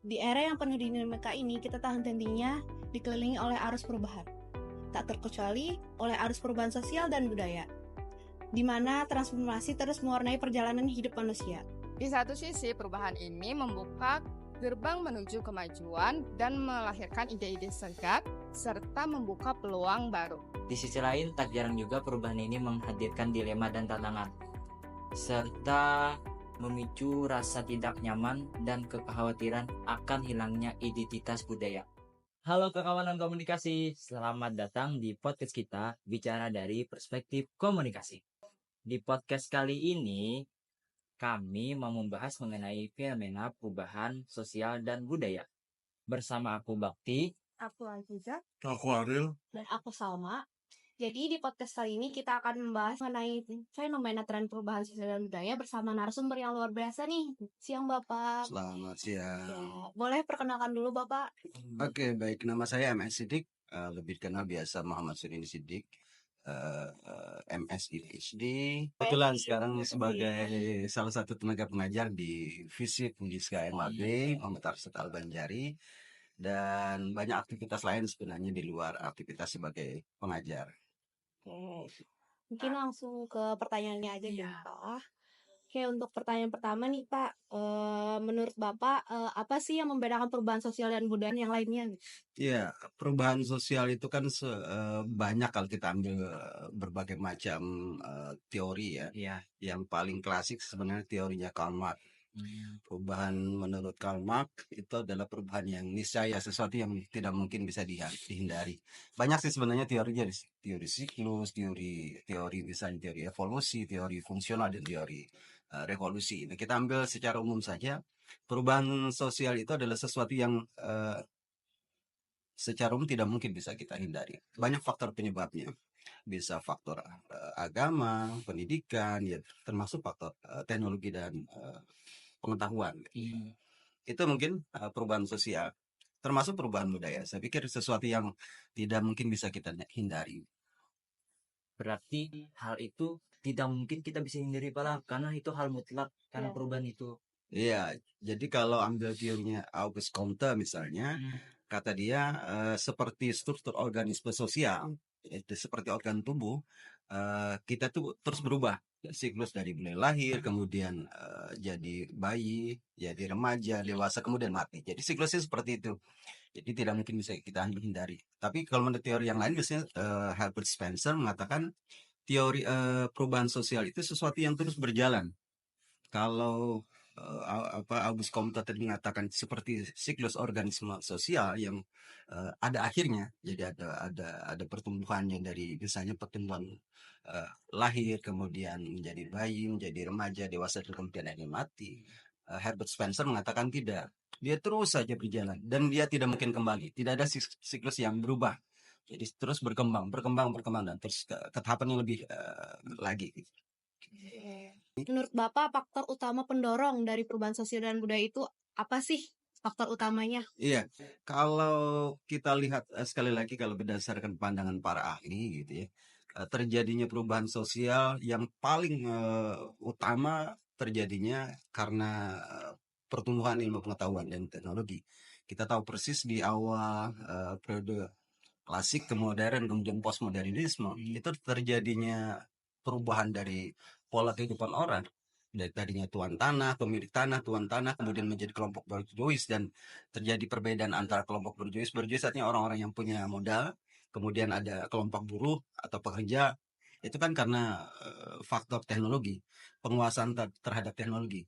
Di era yang penuh dinamika ini, kita tak henti-hentinya dikelilingi oleh arus perubahan. Tak terkecuali oleh arus perubahan sosial dan budaya, di mana transformasi terus mewarnai perjalanan hidup manusia. Di satu sisi, perubahan ini membuka gerbang menuju kemajuan dan melahirkan ide-ide segar, serta membuka peluang baru. Di sisi lain, tak jarang juga perubahan ini menghadirkan dilema dan tantangan, serta memicu rasa tidak nyaman dan kekhawatiran akan hilangnya identitas budaya. Halo kekawanan komunikasi, selamat datang di podcast kita, bicara dari perspektif komunikasi. Di podcast kali ini, kami mau membahas mengenai fenomena perubahan sosial dan budaya. Bersama aku Bakti, Aku Aziza, Aku Ariel. dan aku Salma. Jadi di podcast kali ini kita akan membahas mengenai fenomena tren perubahan sosial dan budaya bersama narasumber yang luar biasa nih. Siang Bapak. Selamat siang. Ya, boleh perkenalkan dulu Bapak? Oke, baik. Nama saya MS Siddik, lebih dikenal biasa Muhammad Surini Siddik, MS PhD. Kebetulan sekarang sebagai salah satu tenaga pengajar di FISIP Undisga MAB, Muhammad Arsyad Al-Banjari, dan banyak aktivitas lain sebenarnya di luar aktivitas sebagai pengajar. Oke. Mungkin langsung ke pertanyaannya aja ya Pak. Oke, untuk pertanyaan pertama nih Pak, menurut Bapak apa sih yang membedakan perubahan sosial dan budaya yang lainnya? Ya, perubahan sosial itu kan banyak kalau kita ambil berbagai macam teori ya. ya, Yang paling klasik sebenarnya teorinya Karl Marx. Perubahan menurut Karl Marx itu adalah perubahan yang niscaya, sesuatu yang tidak mungkin bisa dihindari. Banyak sih sebenarnya teorinya, teori siklus, teori misalnya teori evolusi, teori fungsional, dan teori revolusi. Nah, kita ambil secara umum saja, perubahan sosial itu adalah sesuatu yang secara umum tidak mungkin bisa kita hindari. Banyak faktor penyebabnya. Bisa faktor agama, pendidikan, ya termasuk faktor teknologi dan pengetahuan. Itu mungkin perubahan sosial, termasuk perubahan budaya. Saya pikir sesuatu yang tidak mungkin bisa kita hindari. Berarti hal itu tidak mungkin kita bisa hindari karena itu hal mutlak, karena perubahan itu. Iya, jadi kalau ambil teorinya Auguste Comte misalnya, kata dia seperti struktur organisme sosial, itu seperti organ tubuh, kita tuh terus berubah. Siklus dari mulai lahir, kemudian jadi bayi, jadi remaja, dewasa, kemudian mati. Jadi siklusnya seperti itu. Jadi tidak mungkin bisa kita hindari. Tapi kalau menurut teori yang lain, biasanya Herbert Spencer mengatakan teori perubahan sosial itu sesuatu yang terus berjalan. Kalau Auguste Comte tadi mengatakan seperti siklus organisme sosial yang ada akhirnya, jadi ada pertumbuhannya dari misalnya pertumbuhan lahir, kemudian menjadi bayi, menjadi remaja, dewasa, dan kemudian akhirnya mati. Herbert Spencer mengatakan tidak, dia terus saja berjalan dan dia tidak mungkin kembali, tidak ada siklus yang berubah, jadi terus berkembang dan terus ke tahapan yang lebih lagi. Menurut Bapak, faktor utama pendorong dari perubahan sosial dan budaya itu apa sih faktor utamanya? Iya, kalau kita lihat sekali lagi, kalau berdasarkan pandangan para ahli gitu ya, terjadinya perubahan sosial yang paling utama terjadinya karena pertumbuhan ilmu pengetahuan dan teknologi. Kita tahu persis di awal periode klasik ke modern, kemudian postmodernisme, itu terjadinya perubahan dari pola kehidupan orang. Dari tadinya tuan tanah, pemilik tanah, tuan tanah, kemudian menjadi kelompok berjuis, dan terjadi perbedaan antara kelompok berjuis artinya orang-orang yang punya modal, kemudian ada kelompok buruh atau pekerja. Itu kan karena faktor teknologi, penguasaan terhadap teknologi.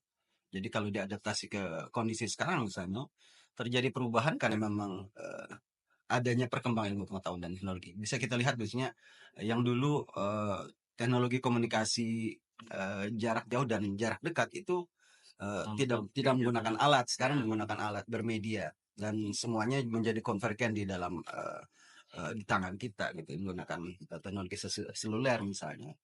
Jadi kalau diadaptasi ke kondisi sekarang misalnya, terjadi perubahan karena memang adanya perkembangan ilmu pengetahuan dan teknologi. Bisa kita lihat biasanya yang dulu teknologi komunikasi jarak jauh dan jarak dekat itu tidak menggunakan alat, sekarang menggunakan alat bermedia, dan semuanya menjadi konvergen di dalam di tangan kita gitu, menggunakan teknologi seluler misalnya.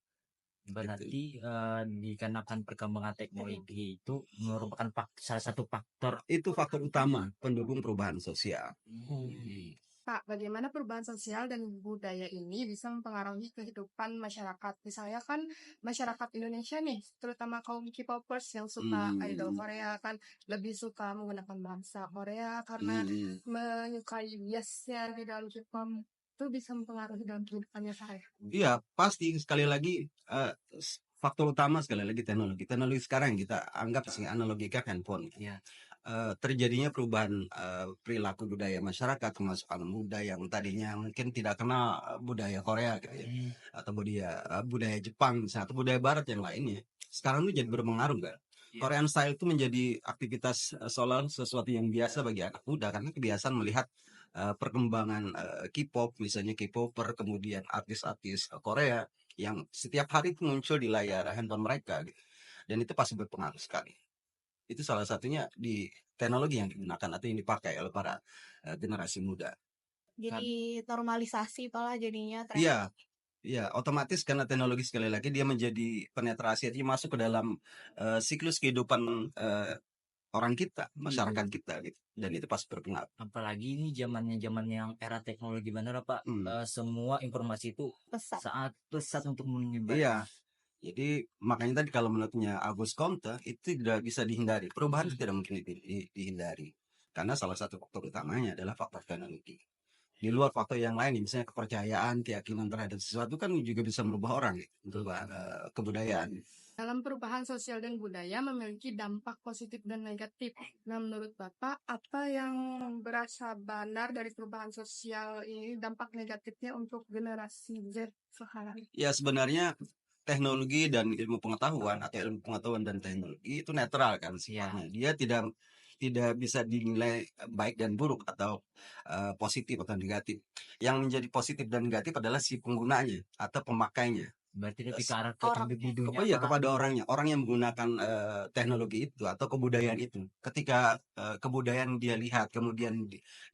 Berarti dikarenakan perkembangan teknologi itu merupakan salah satu faktor. Itu faktor utama pendukung perubahan sosial. Pak, bagaimana perubahan sosial dan budaya ini bisa mempengaruhi kehidupan masyarakat? Misalnya kan masyarakat Indonesia nih, terutama kaum K-popers yang suka idol Korea kan lebih suka menggunakan bahasa Korea karena menyukai biasnya di dalam K-pop. Itu bisa mempengaruhi dalam kehidupannya saya. Iya, pasti sekali lagi faktor utama sekali lagi teknologi. Teknologi sekarang kita anggap sih analogikan handphone. Iya. Terjadinya perubahan perilaku budaya masyarakat, termasuk anak muda yang tadinya mungkin tidak kenal budaya Korea gitu ya, atau budaya Jepang misalnya, atau budaya Barat yang lainnya. Sekarang itu jadi berpengaruh kan. Korean style itu menjadi aktivitas seolah sesuatu yang biasa bagi anak muda karena kebiasaan melihat perkembangan K-pop, misalnya K-popper, kemudian artis-artis Korea yang setiap hari itu muncul di layar handphone mereka gitu. Dan itu pasti berpengaruh sekali. Itu salah satunya di teknologi yang digunakan atau yang dipakai oleh para generasi muda. Jadi normalisasi malah jadinya tren. Iya, iya, otomatis karena teknologi sekali lagi dia menjadi penetrasi, dia masuk ke dalam siklus kehidupan orang kita, masyarakat kita gitu. Dan itu pasti berpengaruh. Apalagi ini zaman yang era teknologi benar Pak. Semua informasi itu Pesat. saat pesat untuk menyebar. Iya. Jadi makanya tadi kalau menurutnya Agus Comte itu tidak bisa dihindari. Perubahan itu tidak mungkin dihindari. Karena salah satu faktor utamanya adalah faktor teknologi. Di luar faktor yang lain, misalnya kepercayaan, keyakinan terhadap sesuatu kan juga bisa merubah orang, merubah kebudayaan. Dalam perubahan sosial dan budaya memiliki dampak positif dan negatif. Nah, menurut Bapak, apa yang berasa benar dari perubahan sosial ini, dampak negatifnya untuk generasi Z sekarang? Ya sebenarnya teknologi dan ilmu pengetahuan atau ilmu pengetahuan dan teknologi itu netral kan sifatnya. Dia tidak bisa dinilai baik dan buruk atau positif atau negatif. Yang menjadi positif dan negatif adalah si penggunanya atau pemakainya. Berarti lebih ke arah ke individunya. Oh iya, kepada orangnya, orang yang menggunakan teknologi itu atau kebudayaan itu. Ketika kebudayaan dia lihat, kemudian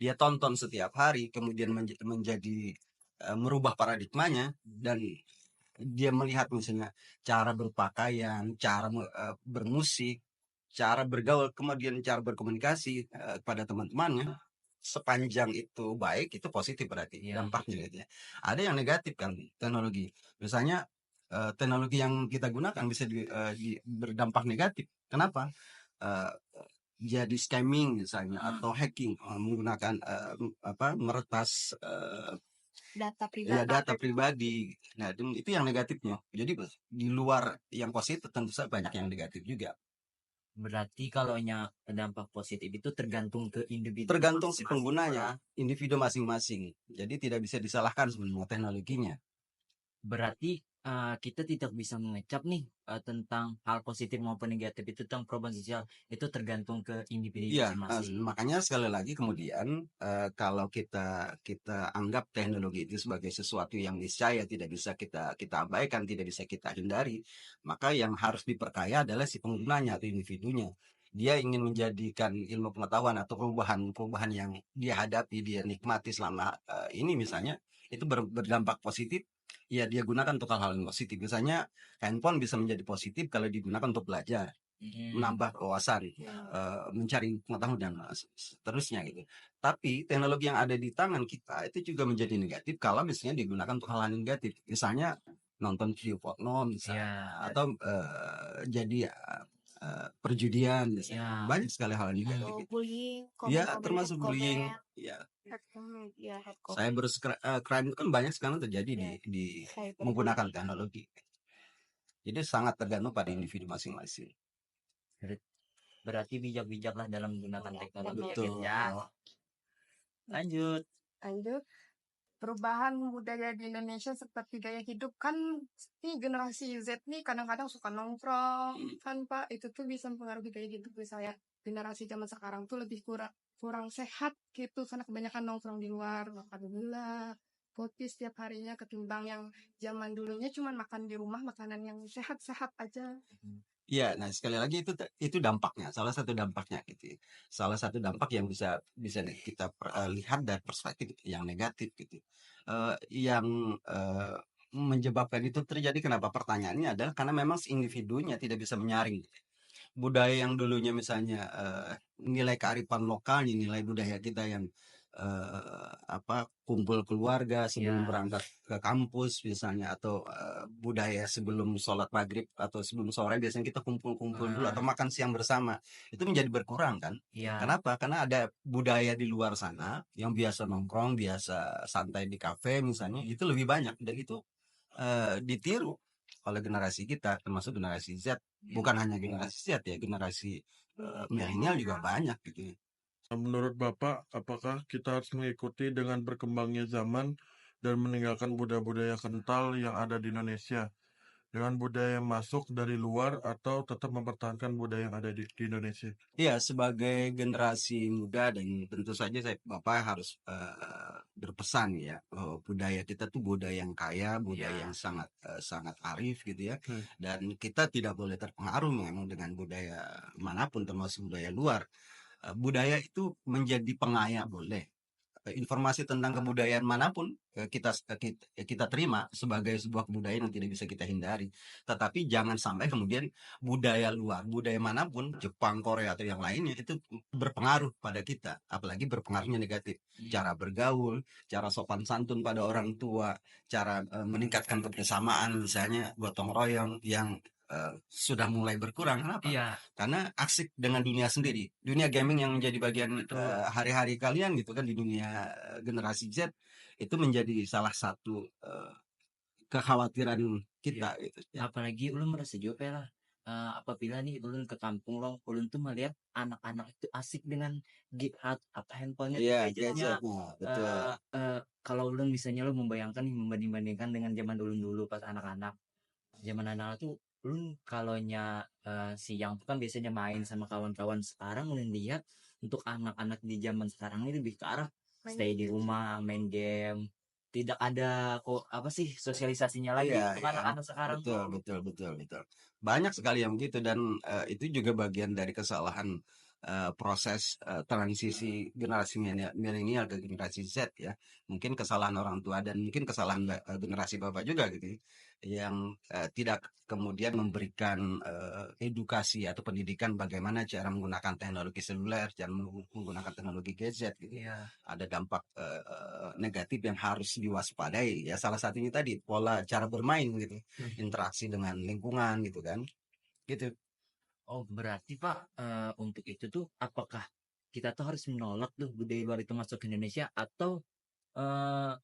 dia tonton setiap hari, kemudian menjadi merubah paradigmanya dan dia melihat misalnya cara berpakaian, cara bermusik, cara bergaul, kemudian cara berkomunikasi kepada teman-temannya, sepanjang itu baik, itu positif berarti dampaknya gitu ya. Ada yang negatif kan teknologi. Misalnya teknologi yang kita gunakan bisa berdampak negatif. Kenapa? Jadi scamming misalnya atau hacking menggunakan meretas data pribadi. Nah, itu yang negatifnya. Jadi di luar yang positif tentu saja banyak yang negatif juga. Berarti kalau dampak positif itu tergantung ke individu. Tergantung si penggunanya, individu masing-masing. Jadi tidak bisa disalahkan sebenarnya teknologinya. Berarti kita tidak bisa mengecap nih tentang hal positif maupun negatif itu tentang perubahan sosial, itu tergantung ke individu masing-masing. Makanya sekali lagi kemudian kalau kita anggap teknologi itu sebagai sesuatu yang niscaya tidak bisa kita abaikan, tidak bisa kita hindari, maka yang harus diperkaya adalah si penggunanya atau individunya. Dia ingin menjadikan ilmu pengetahuan atau perubahan yang dia hadapi, dia nikmati selama ini misalnya, itu berdampak positif. Ya dia gunakan untuk hal-hal yang positif. Misalnya handphone bisa menjadi positif kalau digunakan untuk belajar, menambah wawasan, mencari pengetahuan dan seterusnya gitu. Tapi teknologi yang ada di tangan kita itu juga menjadi negatif kalau misalnya digunakan untuk hal-hal negatif. Misalnya nonton video porno misalnya, atau jadi perjudian misalnya. Banyak sekali hal negatif. Bullying, ya termasuk bullying. Ya. Saya crime kan banyak sekarang terjadi di menggunakan teknologi. Jadi sangat tergantung pada individu masing-masing. Berarti bijak-bijaklah dalam menggunakan teknologi. Betul. Ya. Lanjut. Perubahan budaya di Indonesia seperti gaya hidup kan nih generasi Z nih kadang-kadang suka nongkrong kan Pak, itu tuh bisa mempengaruhi gaya hidup saya. Generasi zaman sekarang tuh lebih kurang sehat gitu karena kebanyakan nongkrong di luar, makan gula, kopi setiap harinya ketimbang yang zaman dulunya cuma makan di rumah makanan yang sehat-sehat aja. Iya, nah sekali lagi itu dampaknya, salah satu dampaknya gitu. Salah satu dampak yang bisa kita lihat dari perspektif yang negatif gitu. Yang menyebabkan itu terjadi, kenapa pertanyaannya adalah karena memang individunya tidak bisa menyaring budaya yang dulunya misalnya nilai kearifan lokalnya, nilai budaya kita yang kumpul keluarga sebelum Ya. berangkat ke kampus misalnya, atau budaya sebelum sholat maghrib atau sebelum sore biasanya kita kumpul-kumpul dulu atau makan siang bersama, itu menjadi berkurang kan. Ya. Kenapa? Karena ada budaya di luar sana yang biasa nongkrong, biasa santai di kafe misalnya, itu lebih banyak, dan itu ditiru oleh generasi kita, termasuk generasi Z. Bukan hanya generasi Z ya, generasi milenial juga banyak gitu. Menurut Bapak, apakah kita harus mengikuti dengan berkembangnya zaman dan meninggalkan budaya-budaya kental yang ada di Indonesia dengan budaya yang masuk dari luar, atau tetap mempertahankan budaya yang ada di Indonesia? Iya, sebagai generasi muda, dan tentu saja Bapak harus berpesan ya, budaya kita tuh budaya yang kaya, budaya yang sangat sangat arif gitu ya. Dan kita tidak boleh terpengaruh memang dengan budaya manapun, termasuk budaya luar. Budaya itu menjadi pengaya boleh. Informasi tentang kebudayaan manapun kita terima sebagai sebuah kebudayaan yang tidak bisa kita hindari. Tetapi jangan sampai kemudian budaya luar, budaya manapun, Jepang, Korea atau yang lainnya, itu berpengaruh pada kita, apalagi berpengaruhnya negatif. Cara bergaul, cara sopan santun pada orang tua, cara meningkatkan kebersamaan misalnya gotong royong yang sudah mulai berkurang. Kenapa? Iya. Karena asik dengan dunia sendiri, dunia gaming yang menjadi bagian hari-hari kalian gitu kan, di dunia generasi Z, itu menjadi salah satu kekhawatiran kita gitu. Apalagi ulun merasa juga lah, apabila nih ulun ke kampung loh, ulun tuh melihat anak-anak itu asik dengan handphonenya, gadgetnya. Betul. Kalau ulun misalnya lo membayangkan nih, membanding-bandingkan dengan zaman dulu pas anak-anak, zaman anak tuh ulun kalonya siang tuh kan biasanya main sama kawan-kawan. Sekarang ulun lihat untuk anak-anak di zaman sekarang ini lebih ke arah stay di rumah, main game, tidak ada sosialisasinya lagi untuk anak-anak sekarang. Betul. Banyak sekali yang begitu, dan itu juga bagian dari kesalahan proses transisi generasi milenial ke generasi Z ya. Mungkin kesalahan orang tua dan mungkin kesalahan generasi Bapak juga gitu, yang tidak kemudian memberikan edukasi atau pendidikan bagaimana cara menggunakan teknologi seluler, cara menggunakan teknologi gadget gitu. Ada dampak negatif yang harus diwaspadai ya. Salah satunya tadi pola cara bermain gitu, interaksi dengan lingkungan gitu kan, gitu. Oh, berarti Pak, untuk itu tuh apakah kita tuh harus menolak tuh budaya luar itu masuk ke Indonesia, atau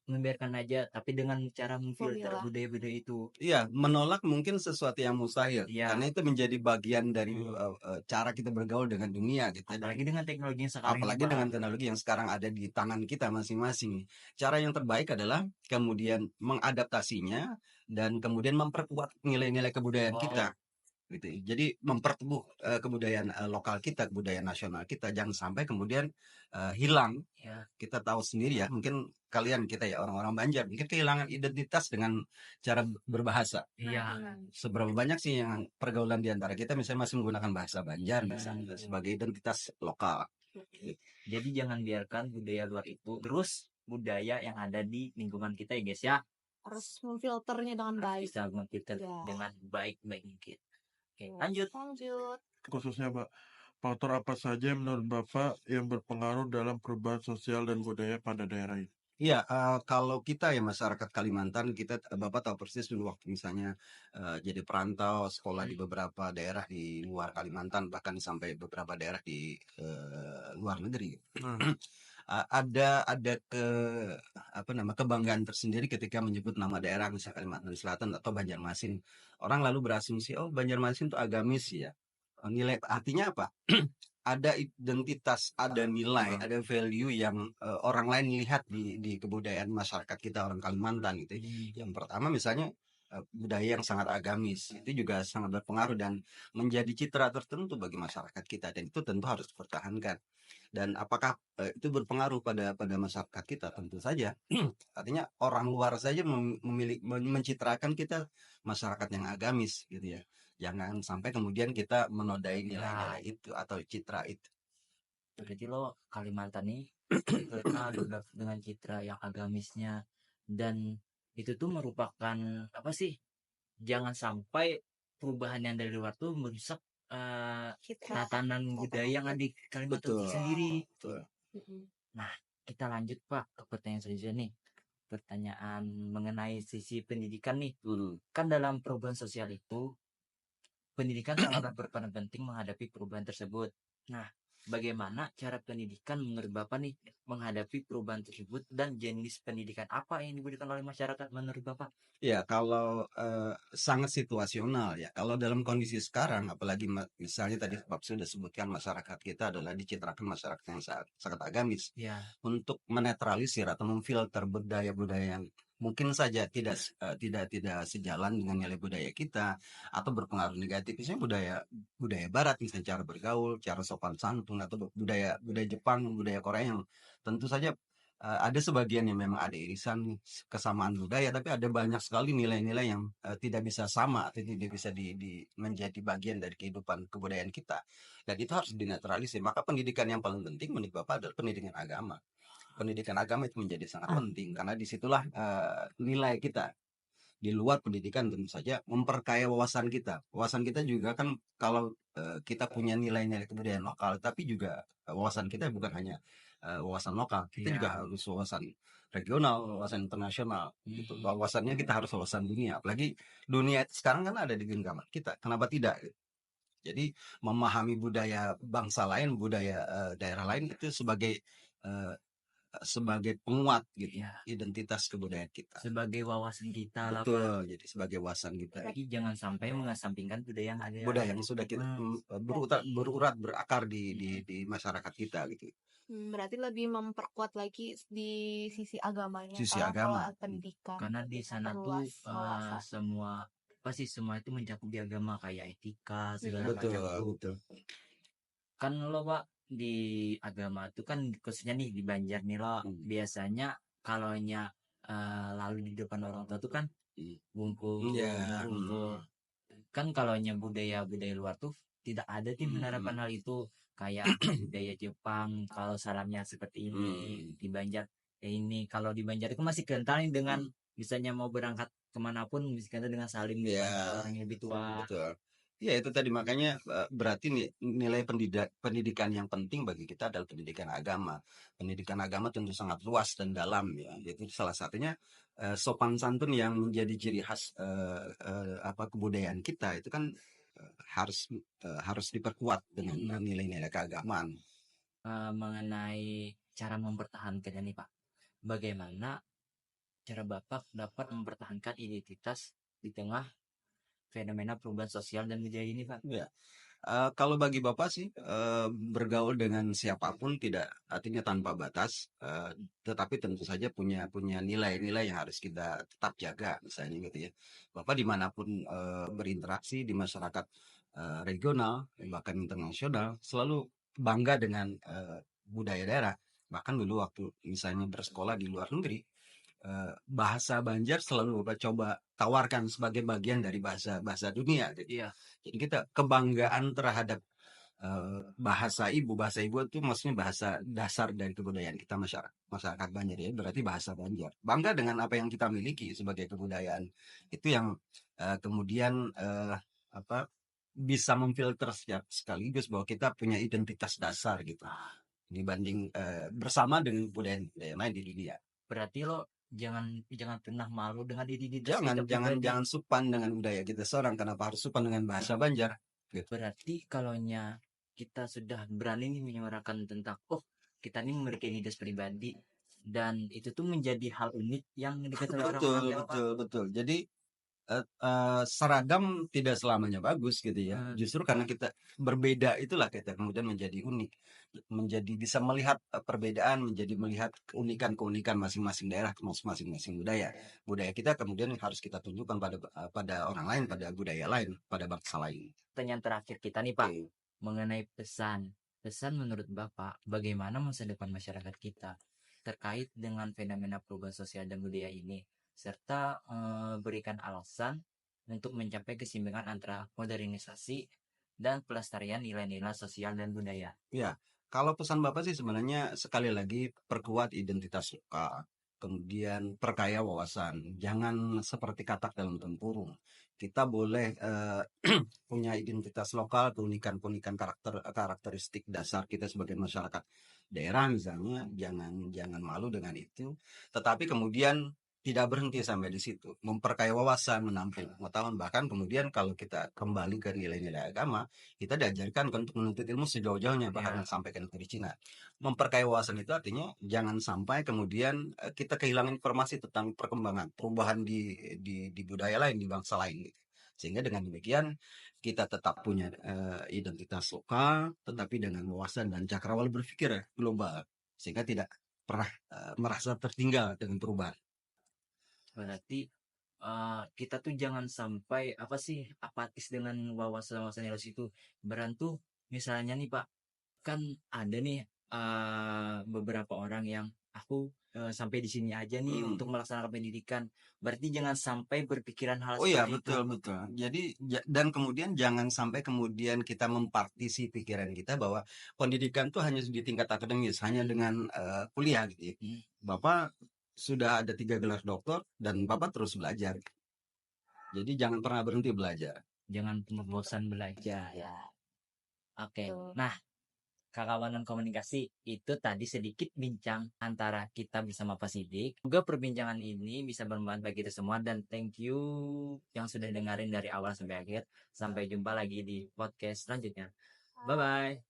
membiarkan aja tapi dengan cara memfilter budaya-budaya itu? Iya, menolak mungkin sesuatu yang mustahil, karena itu menjadi bagian dari cara kita bergaul dengan dunia gitu. Apalagi dengan teknologi yang sekarang. Apalagi dengan teknologi yang sekarang ada di tangan kita masing-masing. Cara yang terbaik adalah kemudian mengadaptasinya dan kemudian memperkuat nilai-nilai kebudayaan kita. Gitu. Jadi mempertemuh kebudayaan lokal kita, kebudayaan nasional kita, jangan sampai kemudian hilang. Kita tahu sendiri ya, mungkin kita ya orang-orang Banjar mungkin kehilangan identitas dengan cara berbahasa. Seberapa banyak sih yang pergaulan di antara kita misalnya masih menggunakan bahasa Banjar misalnya sebagai identitas lokal. Jadi jangan biarkan budaya luar itu terus budaya yang ada di lingkungan kita ya guys ya. Harus memfilternya dengan baik. Bisa memfilter dengan baik-baik mungkin. Oke, lanjut. Khususnya Pak, faktor apa saja menurut Bapak yang berpengaruh dalam perubahan sosial dan budaya pada daerah ini? Iya, kalau kita ya masyarakat Kalimantan, Bapak tahu persis dulu waktu misalnya jadi perantau sekolah di beberapa daerah di luar Kalimantan, bahkan sampai beberapa daerah di luar negeri. Ada kebanggaan tersendiri ketika menyebut nama daerah misalnya Kalimantan Selatan atau Banjarmasin. Orang lalu berasumsi, oh Banjarmasin itu agamis ya. Nilai artinya apa? Ada identitas, ada nilai, ada value yang orang lain lihat di kebudayaan masyarakat kita orang Kalimantan gitu. Yang pertama misalnya budaya yang sangat agamis, itu juga sangat berpengaruh dan menjadi citra tertentu bagi masyarakat kita, dan itu tentu harus dipertahankan. Dan apakah itu berpengaruh pada masyarakat kita? Tentu saja. Artinya orang luar saja mencitrakan kita masyarakat yang agamis gitu ya. Jangan sampai kemudian kita menodai nilai-nilai itu atau citra itu. Berarti lo Kalimantan nih terkenal dengan citra yang agamisnya, dan itu tuh merupakan jangan sampai perubahan yang dari luar tuh merusak tatanan budaya yang ada di Kalimantan itu sendiri. Betul. Nah, kita lanjut Pak ke pertanyaan selanjutnya nih. Pertanyaan mengenai sisi pendidikan nih. Kan dalam perubahan sosial itu, pendidikan sangat berperan penting menghadapi perubahan tersebut. Nah, bagaimana cara pendidikan menurut Bapak nih menghadapi perubahan tersebut dan jenis pendidikan apa yang diberikan oleh masyarakat menurut Bapak? Ya, kalau sangat situasional ya. Kalau dalam kondisi sekarang, apalagi misalnya tadi Bapak sudah sebutkan masyarakat kita adalah dicitrakan masyarakat yang sangat agamis. Ya, Untuk menetralisir atau memfilter budaya-budaya yang mungkin saja tidak sejalan dengan nilai budaya kita atau berpengaruh negatif, misalnya budaya Barat, misalnya cara bergaul, cara sopan santun, atau budaya Jepang, budaya Korea yang tentu saja ada sebagian yang memang ada irisan kesamaan budaya, tapi ada banyak sekali nilai-nilai yang tidak bisa sama atau tidak bisa menjadi bagian dari kehidupan kebudayaan kita, dan itu harus dinetralisir. Maka pendidikan yang paling penting menurut Bapak adalah pendidikan agama. Pendidikan agama itu menjadi sangat penting karena disitulah nilai kita. Di luar pendidikan tentu saja memperkaya wawasan kita. Wawasan kita juga kan kalau kita punya nilai-nilai kebudayaan lokal, tapi juga wawasan kita bukan hanya wawasan lokal, kita juga harus wawasan regional, wawasan internasional. Gitu. Wawasannya kita harus wawasan dunia. Apalagi dunia sekarang kan ada di genggaman kita. Kenapa tidak? Jadi memahami budaya bangsa lain, budaya daerah lain itu sebagai penguat gitu, identitas kebudayaan kita. sebagai wawasan kita lah Pak. Betul, jadi sebagai wawasan kita. Tapi jangan sampai mengesampingkan budaya yang ada. Budaya yang sudah kita berurat berakar di masyarakat kita gitu. Berarti lebih memperkuat lagi di sisi agamanya. Sisi kalau agama. pendidikan. Karena di sana tuh Perluas wawasan. semua itu mencakup di agama kayak etika segala Betul, macam tuh. betul. Kan lo Pak di agama tuh kan khususnya nih di Banjar nih lo biasanya kalaunya lalu di depan orang tua tuh kan bungkul, bungkul. Kan kalaunya budaya luar tuh tidak ada tim menerapkan hal itu, kayak budaya Jepang kalau salamnya seperti ini. Di Banjar ini kalau di Banjar itu masih kental nih dengan misalnya mau berangkat kemanapun masih kental dengan salim orang yang lebih tua. Betul. Ya itu tadi, makanya berarti nilai pendidikan yang penting bagi kita adalah pendidikan agama. Pendidikan agama tentu sangat luas dan dalam ya. Itu salah satunya sopan santun yang menjadi ciri khas kebudayaan kita itu kan harus diperkuat dengan nilai-nilai keagamaan. Mengenai cara mempertahankannya nih Pak, bagaimana cara Bapak dapat mempertahankan identitas di tengah fenomena perubahan sosial dan budaya ini Pak? Ya. Kalau bagi Bapak sih bergaul dengan siapapun tidak artinya tanpa batas, tetapi tentu saja punya nilai-nilai yang harus kita tetap jaga misalnya gitu ya. Bapak dimanapun berinteraksi di masyarakat regional bahkan internasional selalu bangga dengan budaya daerah. Bahkan dulu waktu misalnya bersekolah di luar negeri, bahasa Banjar selalu coba tawarkan sebagai bagian dari bahasa dunia. Jadi kita kebanggaan terhadap bahasa ibu itu maksudnya bahasa dasar dari kebudayaan kita masyarakat Banjar ya, berarti bahasa Banjar. Bangga dengan apa yang kita miliki sebagai kebudayaan. Itu yang kemudian bisa memfilter sekaligus bahwa kita punya identitas dasar gitu dibanding bersama dengan budaya lain di dunia. Berarti lo jangan pernah malu dengan identitas jangan supan dengan budaya kita seorang. Kenapa harus supan dengan bahasa Banjar gitu. Berarti kalaunya kita sudah berani nih menyuarakan tentang kita ini memiliki identitas pribadi dan itu tuh menjadi hal unik yang dikatakan orang. Betul. Jadi seragam tidak selamanya bagus gitu ya. Justru karena kita berbeda itulah kita kemudian menjadi unik, menjadi bisa melihat perbedaan, menjadi melihat keunikan masing-masing daerah, masing-masing budaya kita kemudian harus kita tunjukkan pada orang lain, pada budaya lain, pada bangsa lain. Pertanyaan terakhir kita nih Pak, mengenai pesan menurut Bapak bagaimana masa depan masyarakat kita terkait dengan fenomena perubahan sosial dan budaya ini, serta berikan alasan untuk mencapai keseimbangan antara modernisasi dan pelestarian nilai-nilai sosial dan budaya. Ya, kalau pesan Bapak sih sebenarnya sekali lagi perkuat identitas lokal, kemudian perkaya wawasan. Jangan seperti katak dalam tempurung. Kita boleh punya identitas lokal, keunikan karakteristik dasar kita sebagai masyarakat daerah misalnya, jangan jangan malu dengan itu. Tetapi kemudian tidak berhenti sampai di situ, memperkaya wawasan, menambah pengetahuan, bahkan kemudian kalau kita kembali ke nilai-nilai agama, kita diajarkan untuk menuntut ilmu sejauh-jauhnya, bahkan sampai ke negeri Cina. Memperkaya wawasan itu artinya jangan sampai kemudian kita kehilangan informasi tentang perkembangan, perubahan di budaya lain, di bangsa lain. Gitu. Sehingga dengan demikian kita tetap punya identitas lokal, tetapi dengan wawasan dan cakrawala berpikir global, sehingga tidak pernah merasa tertinggal dengan perubahan. Berarti kita tuh jangan sampai apatis dengan wawasan-wawasan yang itu. Berantu misalnya nih Pak, kan ada nih beberapa orang yang aku sampai di sini aja nih untuk melaksanakan pendidikan. Berarti jangan sampai berpikiran hal Oh iya, seperti betul itu. betul. Jadi dan kemudian jangan sampai kemudian kita mempartisi pikiran kita bahwa pendidikan itu hanya di tingkat akademis, hanya dengan kuliah gitu ya. Bapak sudah ada 3 gelar doktor dan Bapak terus belajar. Jadi jangan pernah berhenti belajar. Jangan pernah bosan belajar. Ya. Oke. Betul. Nah, Kakawanan Komunikasi itu tadi sedikit bincang antara kita bersama Pak Sidik. Semoga perbincangan ini bisa bermanfaat bagi kita semua dan thank you yang sudah dengerin dari awal sampai akhir. Sampai jumpa lagi di podcast selanjutnya. Bye bye.